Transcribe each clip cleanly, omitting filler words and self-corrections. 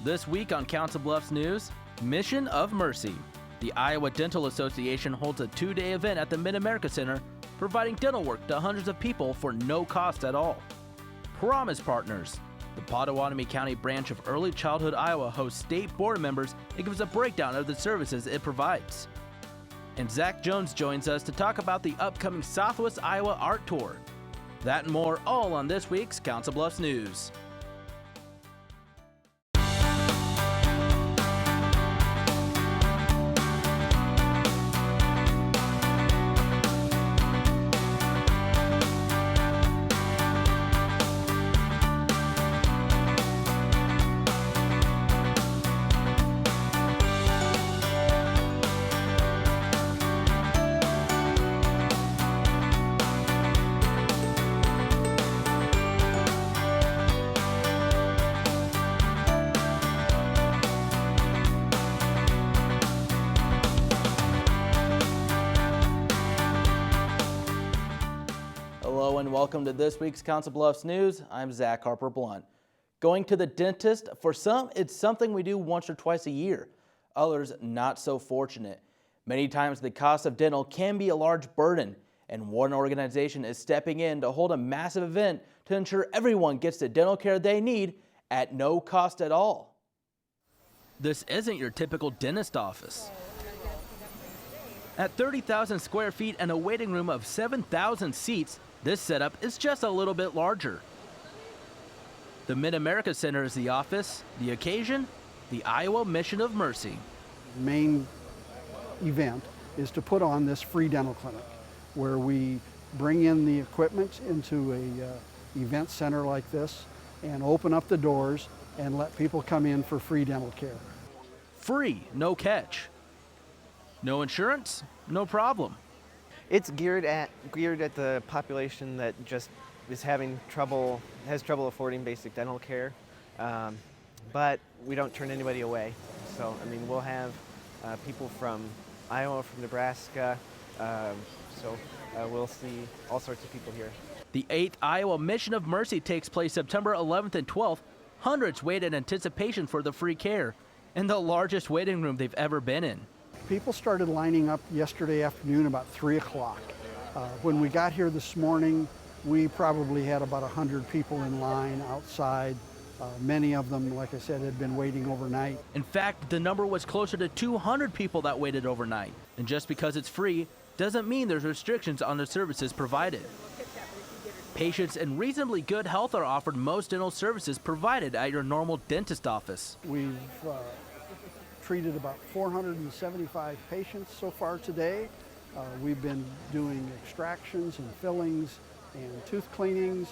This week on Council Bluffs News, Mission of Mercy. The Iowa Dental Association holds a two-day event at the Mid-America Center, providing dental work to hundreds of people for no cost at all. Promise Partners. The Potawatomi County branch of Early Childhood Iowa hosts state board members and gives a breakdown of the services it provides. And Zach Jones joins us to talk about the upcoming Southwest Iowa Art Tour. That and more all on this week's Council Bluffs News. Hello and welcome to this week's Council Bluffs News. I'm Zach Harper-Blunt. Going to the dentist, for some, it's something we do once or twice a year. Others, not so fortunate. Many times the cost of dental can be a large burden, and one organization is stepping in to hold a massive event to ensure everyone gets the dental care they need at no cost at all. This isn't your typical dentist office. At 30,000 square feet and a waiting room of 7,000 seats, this setup is just a little bit larger. The Mid-America Center is the office. The occasion, the Iowa Mission of Mercy. The main event is to put on this free dental clinic where we bring in the equipment into a event center like this and open up the doors and let people come in for free dental care. Free, no catch. No insurance? No problem. It's geared at the population that just is having trouble, has trouble affording basic dental care, but we don't turn anybody away. So, I mean, we'll have people from Iowa, from Nebraska, we'll see all sorts of people here. The 8th Iowa Mission of Mercy takes place September 11th and 12th. Hundreds wait in anticipation for the free care, and the largest waiting room they've ever been in. People started lining up yesterday afternoon about 3 o'clock. When we got here this morning, we probably had about 100 people in line outside. Many of them, like I said, had been waiting overnight. In fact, the number was closer to 200 people that waited overnight. And just because it's free doesn't mean there's restrictions on the services provided. Patients in reasonably good health are offered most dental services provided at your normal dentist office. We've treated about 475 patients so far today. We've been doing extractions and fillings and tooth cleanings.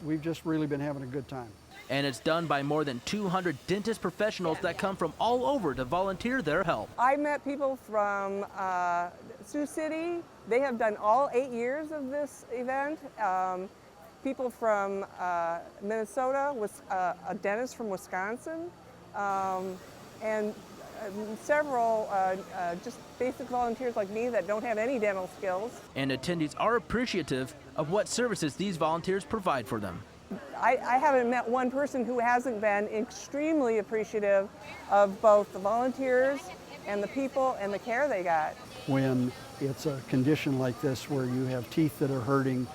We've just really been having a good time. And it's done by more than 200 dentist professionals that come from all over to volunteer their help. I met people from Sioux City. They have done all 8 years of this event. People from Minnesota, a dentist from Wisconsin, and several just basic volunteers like me that don't have any dental skills. And attendees are appreciative of what services these volunteers provide for them. I haven't met one person who hasn't been extremely appreciative of both the volunteers and the people and the care they got. When it's a condition like this where you have teeth that are hurting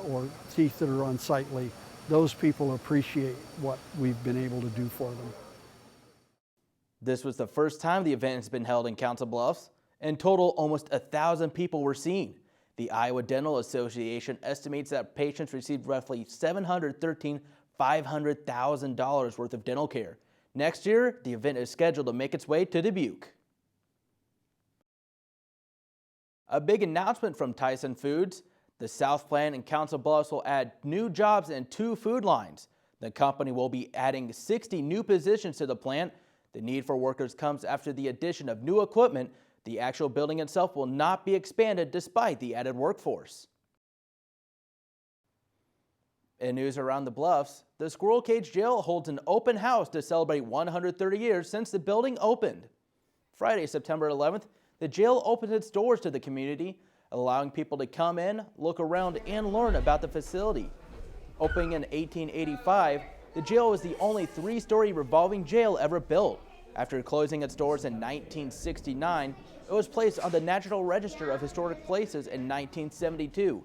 or teeth that are unsightly, those people appreciate what we've been able to do for them. This was the first time the event has been held in Council Bluffs. In total, almost 1,000 people were seen. The Iowa Dental Association estimates that patients received roughly $713,500 worth of dental care. Next year, the event is scheduled to make its way to Dubuque. A big announcement from Tyson Foods. The South Plant in Council Bluffs will add new jobs and 2 food lines. The company will be adding 60 new positions to the plant. The need for workers comes after the addition of new equipment. The actual building itself will not be expanded despite the added workforce. In news around the Bluffs, the Squirrel Cage Jail holds an open house to celebrate 130 years since the building opened. Friday, September 11th, the jail opened its doors to the community, allowing people to come in, look around, and learn about the facility. Opening in 1885, the jail is the only 3-story revolving jail ever built. After closing its doors in 1969, it was placed on the National Register of Historic Places in 1972.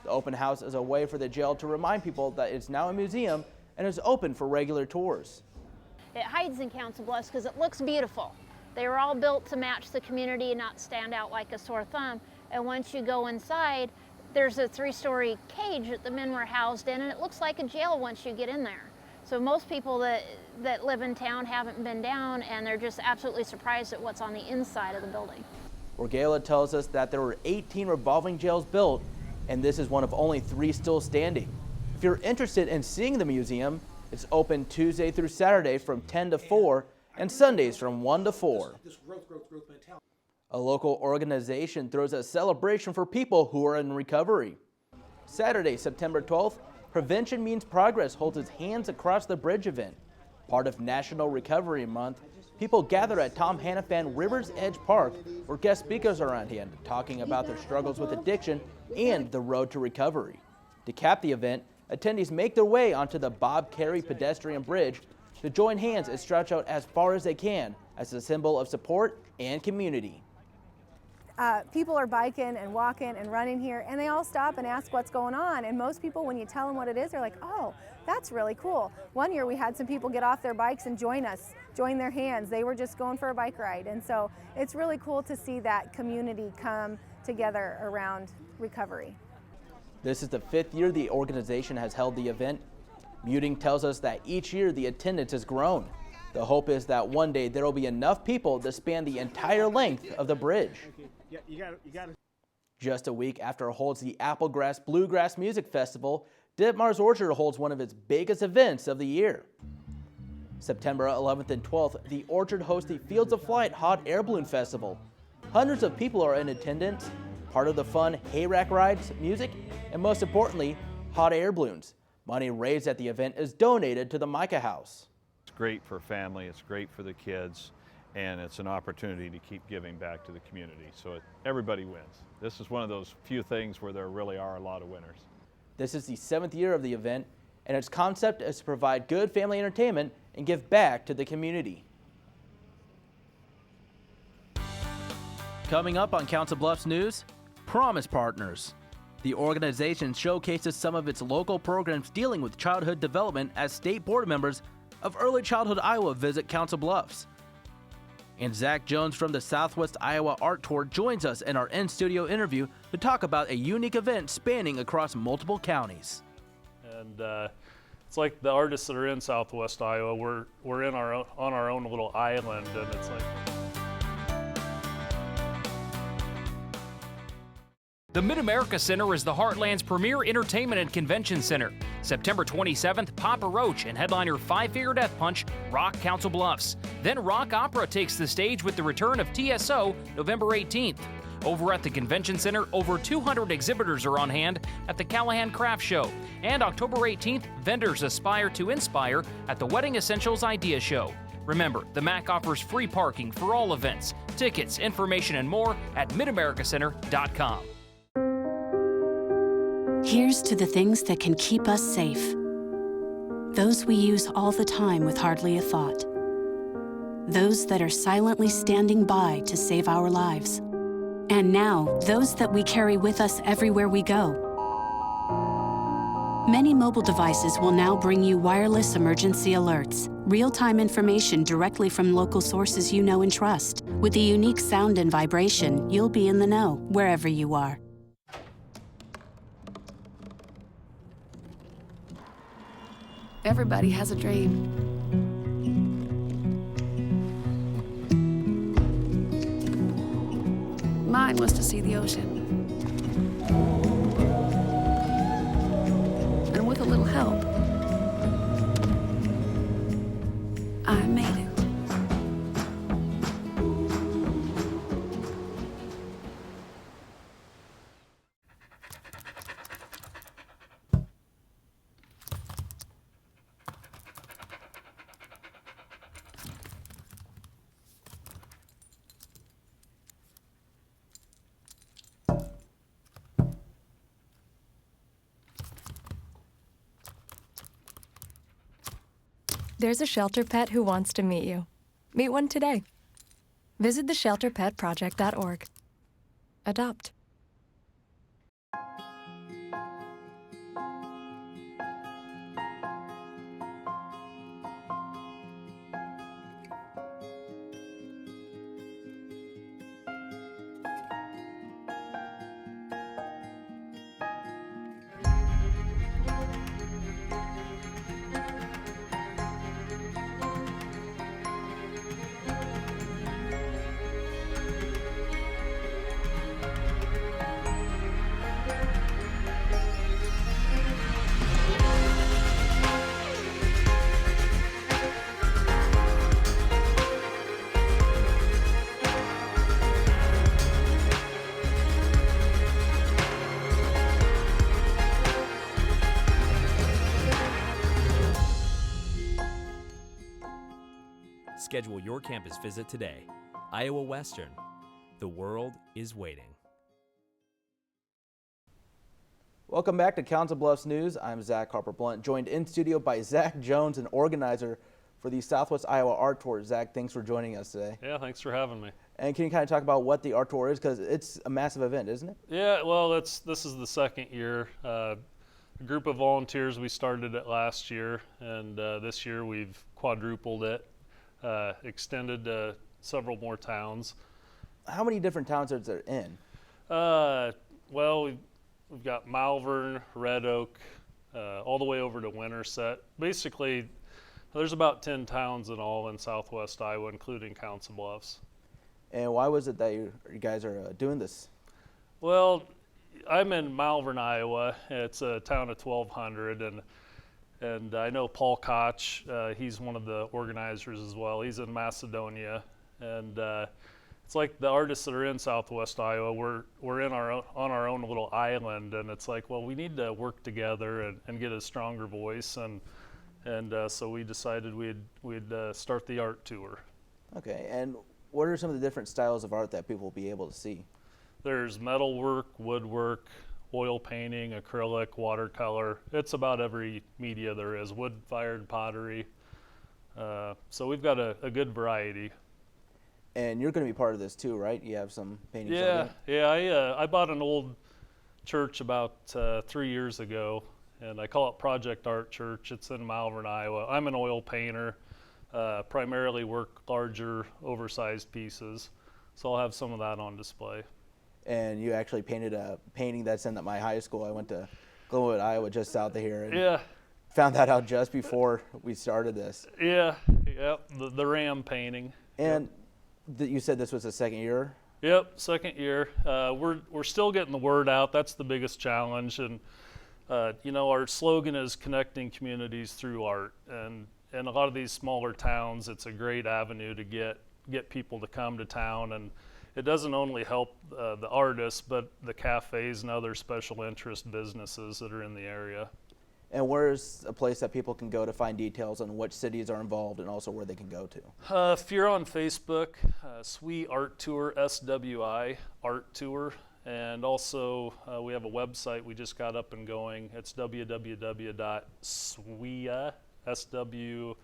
The open house is a way for the jail to remind people that it's now a museum and is open for regular tours. It hides in Council Bluffs because it looks beautiful. They were all built to match the community and not stand out like a sore thumb. And once you go inside, there's a 3-story cage that the men were housed in, and it looks like a jail once you get in there. So most people that live in town haven't been down, and they're just absolutely surprised at what's on the inside of the building. Orgala tells us that there were 18 revolving jails built, and this is one of only 3 still standing. If you're interested in seeing the museum, it's open Tuesday through Saturday from 10 to 4 and Sundays from 1 to 4. A local organization throws a celebration for people who are in recovery. Saturday, September 12th, Prevention Means Progress holds its Hands Across the Bridge event. Part of National Recovery Month, people gather at Tom Hannafan River's Edge Park, where guest speakers are on hand talking about their struggles with addiction and the road to recovery. To cap the event, attendees make their way onto the Bob Carey pedestrian bridge to join hands and stretch out as far as they can as a symbol of support and community. People are biking and walking and running here, and they all stop and ask what's going on. And most people, when you tell them what it is, they're like, oh, that's really cool. One year we had some people get off their bikes and join us, join their hands. They were just going for a bike ride. And so it's really cool to see that community come together around recovery. This is the 5th year the organization has held the event. Muting tells us that each year the attendance has grown. The hope is that one day there will be enough people to span the entire length of the bridge. Yeah, you got it. Just a week after it holds the Applegrass Bluegrass Music Festival, Ditmar's Orchard holds one of its biggest events of the year. September 11th and 12th, the Orchard hosts the Fields of Flight Hot Air Balloon Festival. Hundreds of people are in attendance, part of the fun hayrack rides, music, and most importantly, hot air balloons. Money raised at the event is donated to the Micah House. It's great for family, it's great for the kids, and it's an opportunity to keep giving back to the community. So everybody wins. This is one of those few things where there really are a lot of winners. This is the 7th year of the event, and its concept is to provide good family entertainment and give back to the community. Coming up on Council Bluffs News, Promise Partners. The organization showcases some of its local programs dealing with childhood development as state board members of Early Childhood Iowa visit Council Bluffs. And Zach Jones from the Southwest Iowa Art Tour joins us in our in-studio interview to talk about a unique event spanning across multiple counties. And it's like the artists that are in Southwest Iowa, we're in on our own little island, and it's like. The Mid-America Center is the Heartland's premier entertainment and convention center. September 27th, Papa Roach and headliner Five Finger Death Punch rock Council Bluffs. Then rock opera takes the stage with the return of TSO November 18th. Over at the Convention Center, over 200 exhibitors are on hand at the Callahan Craft Show. And October 18th, vendors aspire to inspire at the Wedding Essentials Idea Show. Remember, the MAC offers free parking for all events. Tickets, information, and more at midamericacenter.com. Here's to the things that can keep us safe. Those we use all the time with hardly a thought. Those that are silently standing by to save our lives. And now, those that we carry with us everywhere we go. Many mobile devices will now bring you wireless emergency alerts, real-time information directly from local sources you know and trust. With the unique sound and vibration, you'll be in the know wherever you are. Everybody has a dream. Mine was to see the ocean. And with a little help, I made it. There's a shelter pet who wants to meet you. Meet one today. Visit theshelterpetproject.org. Adopt. Schedule your campus visit today. Iowa Western. The world is waiting. Welcome back to Council Bluffs News. I'm Zach Harper-Blunt, joined in studio by Zach Jones, an organizer for the Southwest Iowa Art Tour. Zach, thanks for joining us today. Yeah, thanks for having me. And can you kind of talk about what the Art Tour is? Because it's a massive event, isn't it? Yeah, well, this is the second year. A group of volunteers, we started it last year, and this year we've quadrupled it, extended to several more towns. How many different towns are there in? Well, we've got Malvern, Red Oak, all the way over to Winterset. Basically, there's about 10 towns in all in southwest Iowa, including Council Bluffs. And why was it that you guys are doing this? Well, I'm in Malvern, Iowa. It's a town of 1,200, and I know Paul Koch. He's one of the organizers as well. He's in Macedonia, and it's like the artists that are in southwest Iowa, we're on our own little island, and it's like, well, we need to work together and get a stronger voice, and so we decided we'd start the art tour. Okay, and what are some of the different styles of art that people will be able to see? There's metalwork, woodwork, oil painting, acrylic, watercolor. It's about every media there is, wood-fired pottery. So we've got a good variety. And you're going to be part of this too, right? You have some paintings. Yeah. I bought an old church about 3 years ago, and I call it Project Art Church. It's in Malvern, Iowa. I'm an oil painter, primarily work larger, oversized pieces. So I'll have some of that on display. And you actually painted a painting that's in my high school. I went to Glenwood, Iowa, just south of here. And found that out just before we started this. Yeah, the Ram painting. And you said this was the second year? Yep, second year. We're still getting the word out. That's the biggest challenge. And our slogan is connecting communities through art. And in a lot of these smaller towns, it's a great avenue to get people to come to town. And it doesn't only help the artists, but the cafes and other special interest businesses that are in the area. And where's a place that people can go to find details on which cities are involved and also where they can go to? If you're on Facebook, SWI Art Tour, SWI Art Tour. And also we have a website we just got up and going. It's www.swia, SWIA,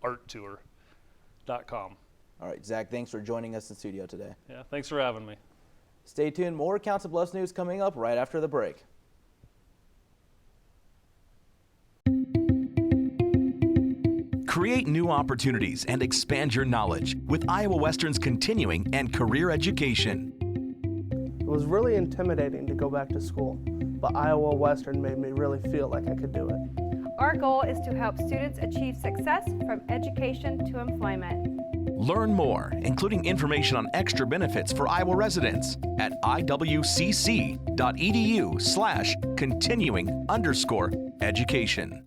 arttour.com. All right, Zach, thanks for joining us in studio today. Yeah, thanks for having me. Stay tuned. More Council Bluffs news coming up right after the break. Create new opportunities and expand your knowledge with Iowa Western's continuing and career education. It was really intimidating to go back to school, but Iowa Western made me really feel like I could do it. Our goal is to help students achieve success from education to employment. Learn more, including information on extra benefits for Iowa residents at iwcc.edu/continuing_education.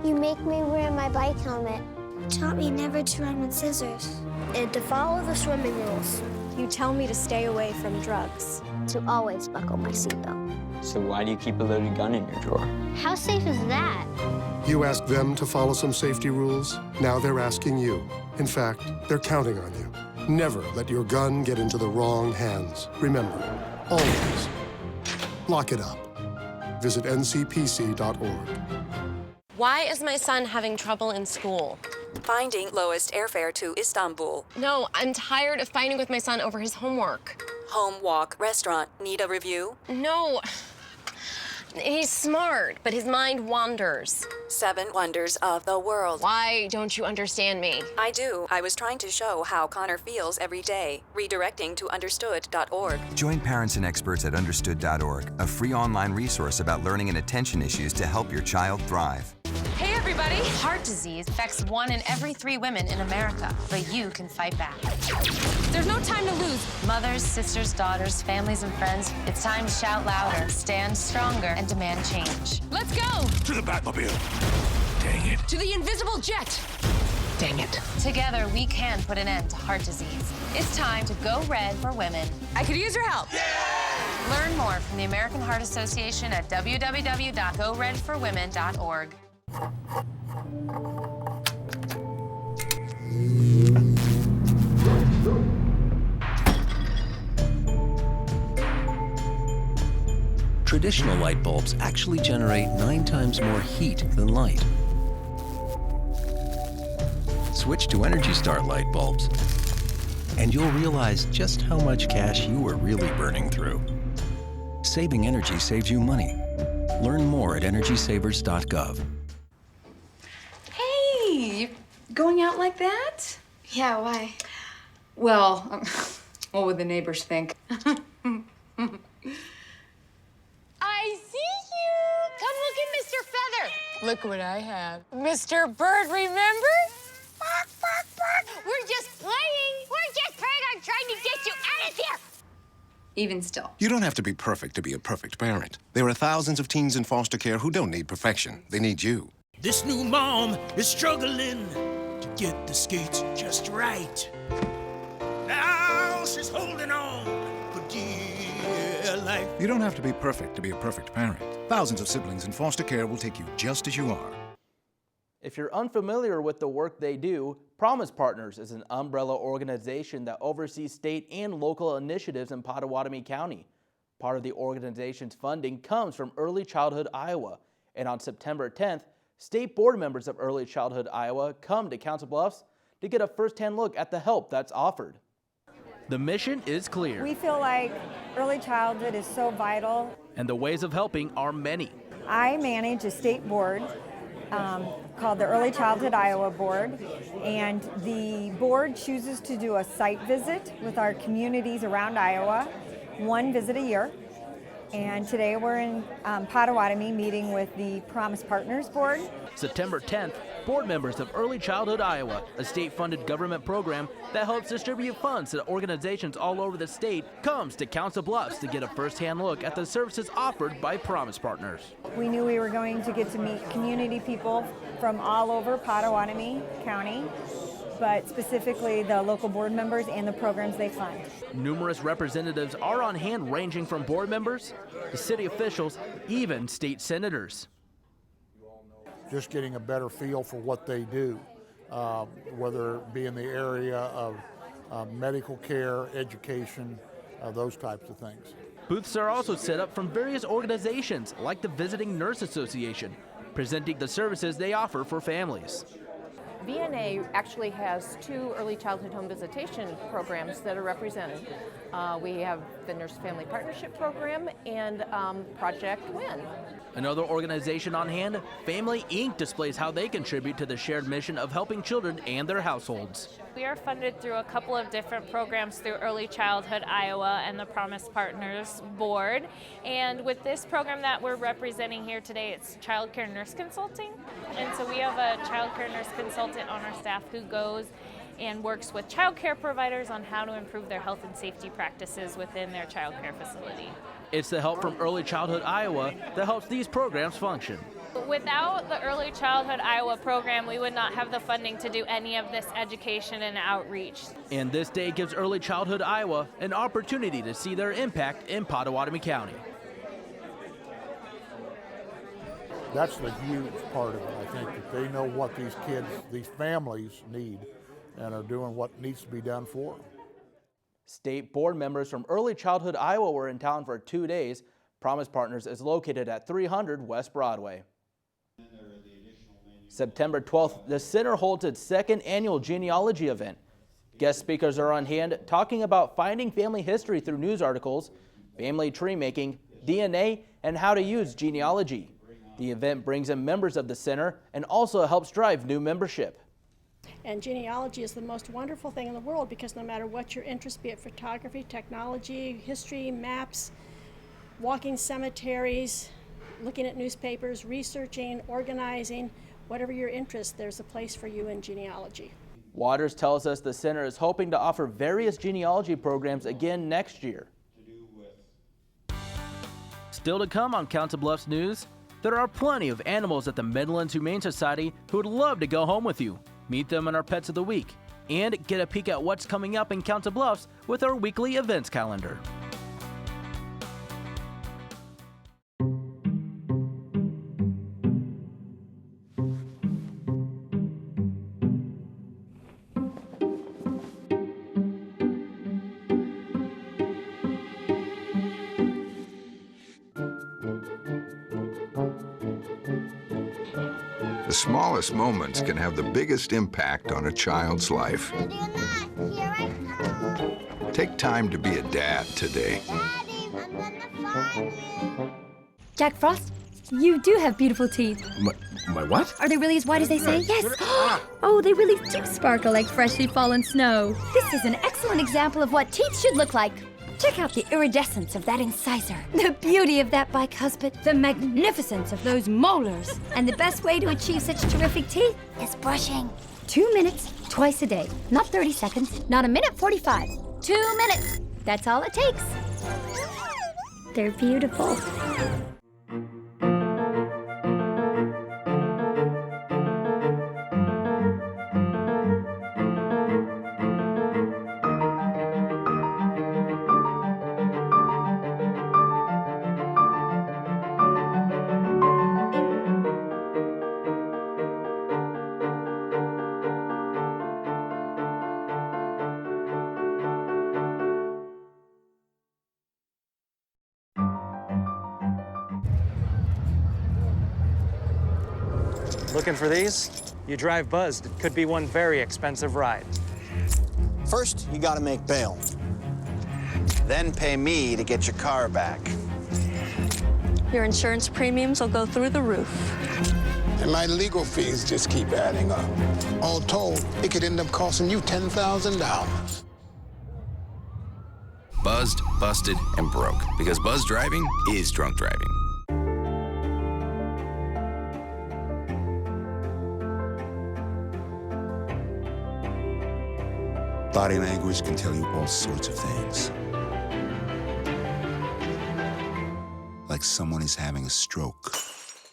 You make me wear my bike helmet. You taught me never to run with scissors. And to follow the swimming rules. You tell me to stay away from drugs. To always buckle my seatbelt. So why do you keep a loaded gun in your drawer? How safe is that? You asked them to follow some safety rules. Now they're asking you. In fact, they're counting on you. Never let your gun get into the wrong hands. Remember, always lock it up. Visit ncpc.org. Why is my son having trouble in school? Finding lowest airfare to Istanbul. No, I'm tired of fighting with my son over his homework. Home, walk, restaurant. Need a review? No. He's smart, but his mind wanders. 7 wonders of the world. Why don't you understand me? I do. I was trying to show how Connor feels every day. Redirecting to understood.org. Join parents and experts at understood.org, a free online resource about learning and attention issues to help your child thrive. Hey everybody! Heart disease affects 1 in every 3 women in America, but you can fight back. There's no time to lose. Mothers, sisters, daughters, families, and friends, it's time to shout louder, stand stronger, and demand change. Let's go! To the Batmobile! Dang it. To the invisible jet! Dang it. Together, we can put an end to heart disease. It's time to go red for women. I could use your help. Yeah! Learn more from the American Heart Association at www.goredforwomen.org. Traditional light bulbs actually generate 9 times more heat than light. Switch to Energy Star light bulbs, and you'll realize just how much cash you are really burning through. Saving energy saves you money. Learn more at EnergySavers.gov. Hey, you going out like that? Yeah, why? Well, what would the neighbors think? I see you! Come look at Mr. Feather. Look what I have. Mr. Bird, remember? Bark, bark, bark. We're just playing. We're just playing on trying to get you out of here. Even still. You don't have to be perfect to be a perfect parent. There are thousands of teens in foster care who don't need perfection. They need you. This new mom is struggling to get the skates just right. Now she's holding on for dear life. You don't have to be perfect to be a perfect parent. Thousands of siblings in foster care will take you just as you are. If you're unfamiliar with the work they do, Promise Partners is an umbrella organization that oversees state and local initiatives in Pottawatomie County. Part of the organization's funding comes from Early Childhood Iowa, and on September 10th, state board members of Early Childhood Iowa come to Council Bluffs to get a first-hand look at the help that's offered. The mission is clear. We feel like early childhood is so vital. And the ways of helping are many. I manage a state board called the Early Childhood Iowa Board, and the board chooses to do a site visit with our communities around Iowa, 1 visit a year. And today we're in Pottawatomie meeting with the Promise Partners Board. September 10th, board members of Early Childhood Iowa, a state-funded government program that helps distribute funds to organizations all over the state, comes to Council Bluffs to get a first-hand look at the services offered by Promise Partners. We knew we were going to get to meet community people from all over Pottawatomie County, but specifically the local board members and the programs they fund. Numerous representatives are on hand, ranging from board members to city officials, even state senators. Just getting a better feel for what they do, whether it be in the area of medical care, education, those types of things. Booths are also set up from various organizations like the Visiting Nurse Association, presenting the services they offer for families. VNA actually has 2 early childhood home visitation programs that are represented. We have the Nurse Family Partnership Program and Project WIN. Another organization on hand, Family Inc. displays how they contribute to the shared mission of helping children and their households. We are funded through a couple of different programs through Early Childhood Iowa and the Promise Partners Board. And with this program that we're representing here today, it's Child Care Nurse Consulting. And so we have a Child Care Nurse Consultant on our staff who goes and works with child care providers on how to improve their health and safety practices within their child care facility. It's the help from Early Childhood Iowa that helps these programs function. Without the Early Childhood Iowa program, we would not have the funding to do any of this education and outreach. And this day gives Early Childhood Iowa an opportunity to see their impact in Pottawatomie County. That's the huge part of it. I think that they know what these kids, these families need, and are doing what needs to be done for them. State board members from Early Childhood Iowa were in town for 2 days. Promise Partners is located at 300 West Broadway. September 12th, the center holds its second annual genealogy event. Guest speakers are on hand talking about finding family history through news articles, family tree making, DNA, and how to use genealogy. The event brings in members of the center and also helps drive new membership. And genealogy is the most wonderful thing in the world because no matter what your interest, be it photography, technology, history, maps, walking cemeteries, looking at newspapers, researching, organizing, whatever your interest, there's a place for you in genealogy. Waters tells us the center is hoping to offer various genealogy programs again next year. Still to come on Council Bluffs News, there are plenty of animals at the Midlands Humane Society who would love to go home with you. Meet them in our Pets of the Week and get a peek at what's coming up in Council Bluffs with our weekly events calendar. The smallest moments can have the biggest impact on a child's life. Take time to be a dad today. Jack Frost, you do have beautiful teeth. My what? Are they really as white as they say? Yes. Oh, they really do sparkle like freshly fallen snow. This is an excellent example of what teeth should look like. Check out the iridescence of that incisor, the beauty of that bicuspid, the magnificence of those molars. And the best way to achieve such terrific teeth is brushing. 2 minutes, twice a day. Not 30 seconds, not a minute 45. 2 minutes. That's all it takes. They're beautiful. Looking for these? You drive buzzed. It could be one very expensive ride. First, you gotta make bail. Then pay me to get your car back. Your insurance premiums will go through the roof. And my legal fees just keep adding up. All told, it could end up costing you $10,000. Buzzed, busted, and broke. Because buzz driving is drunk driving. Body language can tell you all sorts of things. Like someone is having a stroke.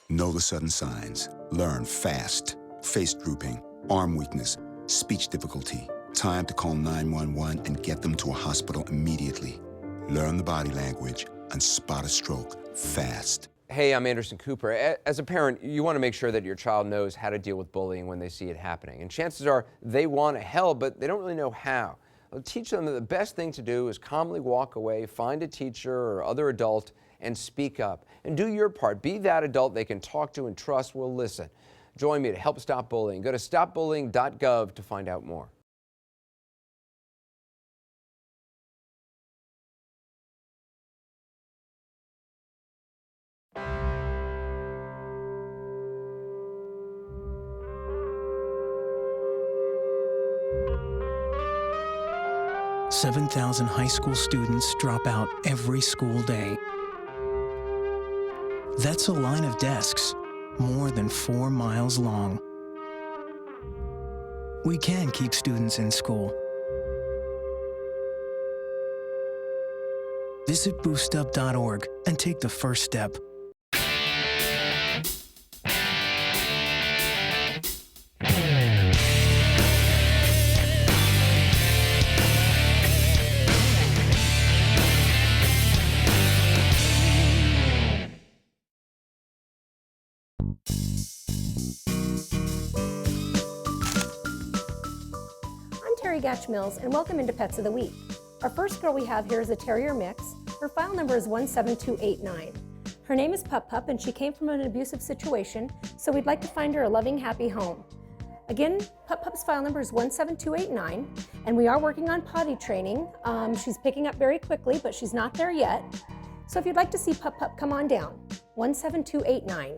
Know the sudden signs. Learn fast. Face drooping, arm weakness, speech difficulty. Time to call 911 and get them to a hospital immediately. Learn the body language and spot a stroke fast. Hey, I'm Anderson Cooper. As a parent, you want to make sure that your child knows how to deal with bullying when they see it happening. And chances are they want to help, but they don't really know how. I'll teach them that the best thing to do is calmly walk away, find a teacher or other adult, and speak up. And do your part. Be that adult they can talk to and trust will listen. Join me to help stop bullying. Go to stopbullying.gov to find out more. $7,000 high school students drop out every school day. That's a line of desks more than 4 miles long. We can keep students in school. Visit boostup.org and take the first step. Gatch Mills, and welcome into Pets of the Week. Our first girl we have here is a Terrier mix. Her file number is 17289. Her name is Pup Pup, and she came from an abusive situation, so we'd like to find her a loving, happy home. Again, Pup Pup's file number is 17289, and we are working on potty training. She's picking up very quickly, but she's not there yet. So if you'd like to see Pup Pup, come on down, 17289.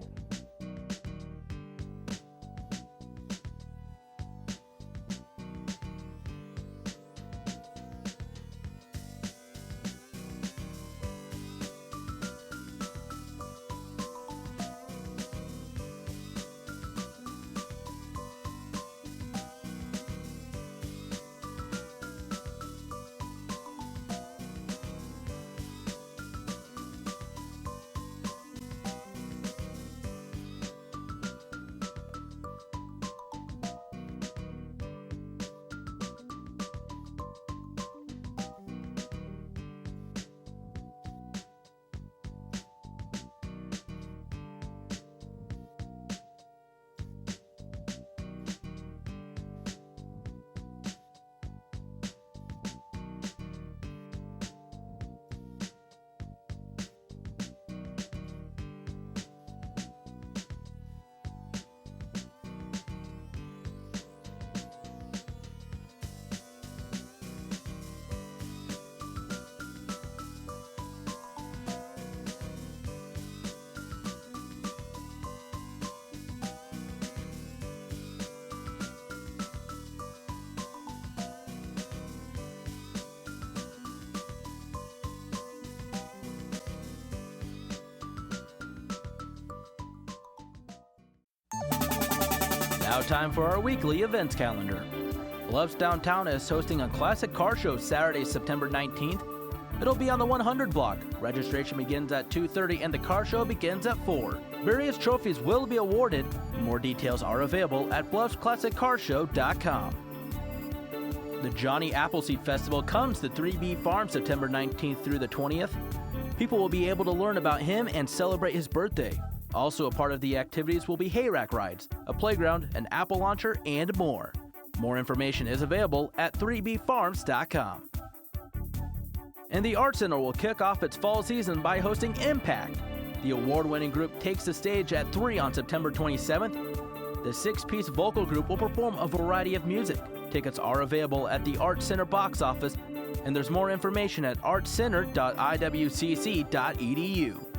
Now time for our weekly events calendar. Bluffs Downtown is hosting a classic car show Saturday, September 19th. It'll be on the 100 block. Registration begins at 2:30 and the car show begins at 4. Various trophies will be awarded. More details are available at bluffsclassiccarshow.com. The Johnny Appleseed Festival comes to 3B Farm September 19th through the 20th. People will be able to learn about him and celebrate his birthday. Also a part of the activities will be hayrack rides, a playground, an apple launcher, and more. More information is available at 3bfarms.com. And the Art Center will kick off its fall season by hosting Impact. The award-winning group takes the stage at 3 on September 27th. The 6-piece vocal group will perform a variety of music. Tickets are available at the Art Center box office, and there's more information at artcenter.iwcc.edu.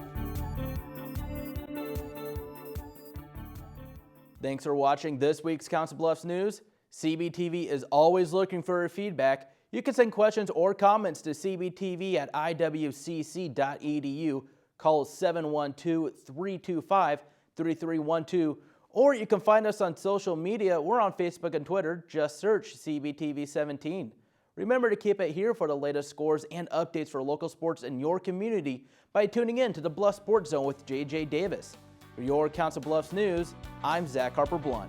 Thanks for watching this week's Council Bluffs News. CBTV is always looking for your feedback. You can send questions or comments to cbtv@iwcc.edu. Call 712-325-3312. Or you can find us on social media. We're on Facebook and Twitter. Just search CBTV17. Remember to keep it here for the latest scores and updates for local sports in your community by tuning in to the Bluff Sports Zone with JJ Davis. For your Council Bluffs News, I'm Zach Harper-Blunt.